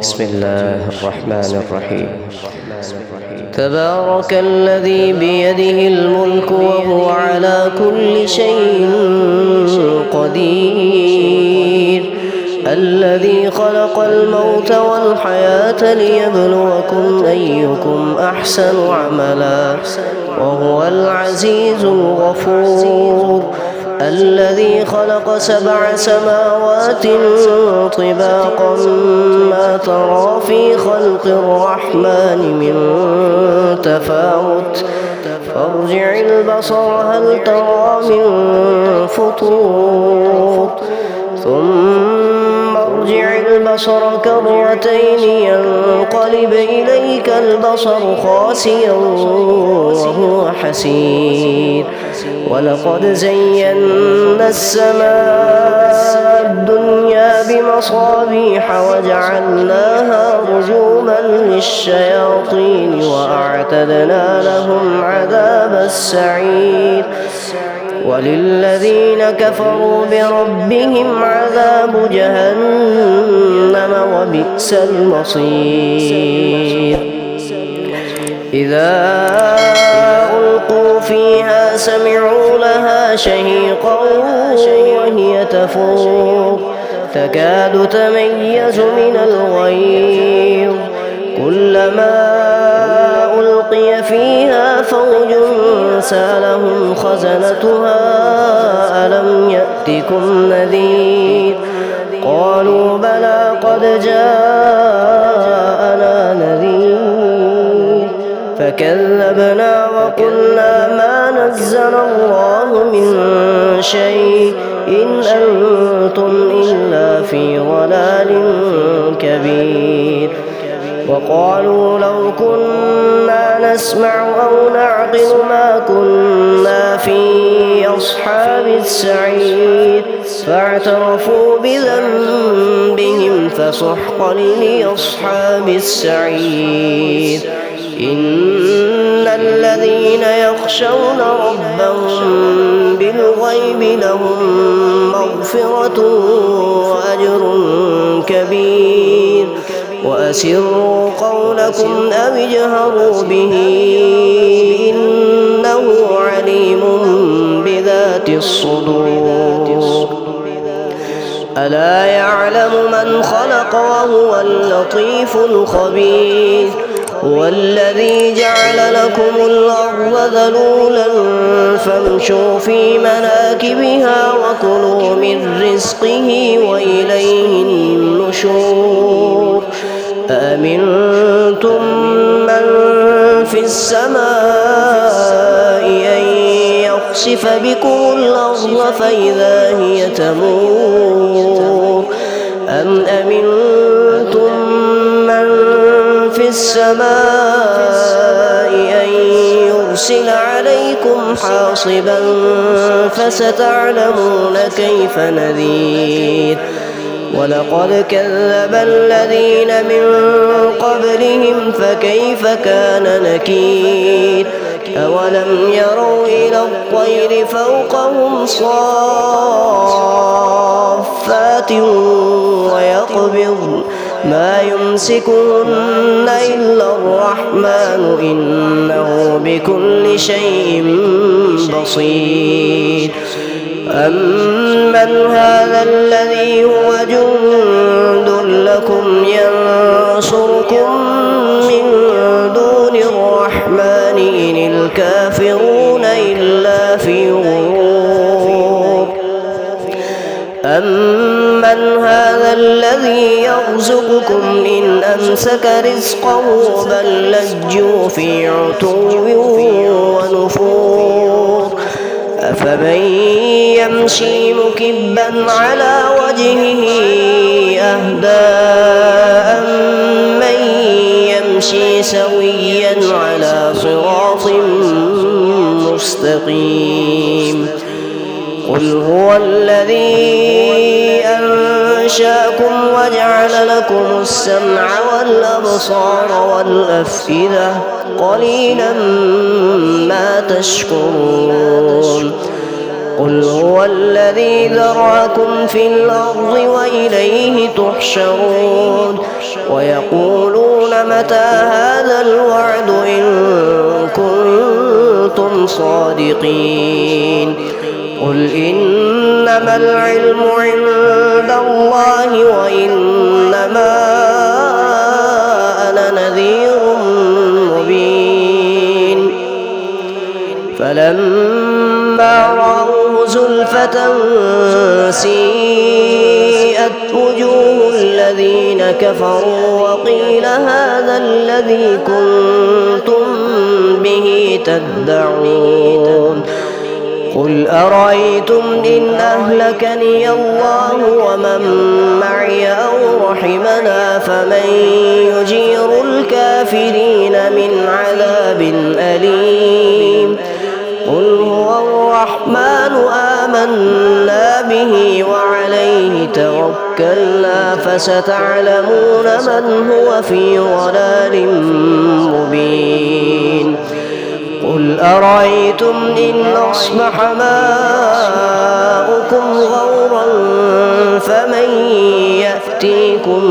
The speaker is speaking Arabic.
بسم الله الرحمن الرحيم. تبارك الذي بيده الملك وهو على كل شيء قدير، الذي خلق الموت والحياة ليبلوكم أيكم أحسن عملا وهو العزيز الغفور، الذي خلق 7 سماوات طباقا ما ترى في خلق الرحمن من تفاوت، فارجع البصر هل ترى من فطور، ثم ارجع البصر كرتين ينقلب إليك البصر خاسئا وهو حسير، ولقد زينا السماء الدنيا بمصابيح وجعلناها رجوما للشياطين وأعتدنا لهم عذاب السعير، وللذين كفروا بربهم عذاب جهنم وبئس المصير. إذا ألقوا فيها سمعوا لها شهيقا وهي تفور تكاد تميز من الغيظ، كلما ألقي فيها فوج سألهم خزنتها ألم يأتكم نذير، قالوا بلى قد جاءنا نذير، فكذبنا وقلنا ما نزل الله من شيء إن أنتم إلا في ضلال كبير، وقالوا لو كنا نسمع أو نعقل ما كنا في أصحاب السعير، فاعترفوا بذنبهم فسحقا لأصحاب السعير. إن الذين يخشون ربهم بالغيب لهم مغفرة وأجر كبير، وأسروا قولكم أو اجهروا به إنه عليم بذات الصدور. ألا يعلم من خلق وهو اللطيف الخبير، هو الذي جعل لكم الأرض ذلولا فامشوا في مناكبها وكلوا من رزقه وإليه النشور. أأمنتم من في السماء أن يخسف بكم الأرض فإذا هي تمور، أم أمنتم من في السماء أن يرسل عليكم حاصبا فستعلمون كيف نذير. ولقد كذب الذين من قبلهم فكيف كان نكير، أولم يروا إلى الطير فوقهم صافات ويقبضن ما يمسكهن إلا الرحمن إنه بكل شيء بصير. أمن هذا الذي هو جند لكم ينصركم من دون الرحمن إن الكافرون إلا في غرور. أمن هذا الذي يرزقكم إن أمسك رزقه بل لجوا في عتو ونفور، أفمن يمشي مكبا على وجهه أهدى أمن يمشي سويا على صراط مستقيم. قل هو الذي أنشأكم وجعل لكم السمع والأبصار والأفئدة قليلا ما تشكرون. قل هو الذي ذرأكم في الأرض وإليه تحشرون ويقولون متى هذا الوعد إن كنتم صادقين قل إنما العلم عند الله وإنما أنا نذير مبين فلما رأوه زلفة سيئت وجوه الذين كفروا وقيل هذا الذي كنتم به تدعون قل أرأيتم إن أهلكني الله ومن معي أو رحمنا فمن يجير الكافرين من عذاب أليم قل هو الرحمن آمنا به وعليه توكلنا فستعلمون من هو في ضلال مبين قل أرأيتم إن أصبح ماؤكم غورا فمن يأتيكم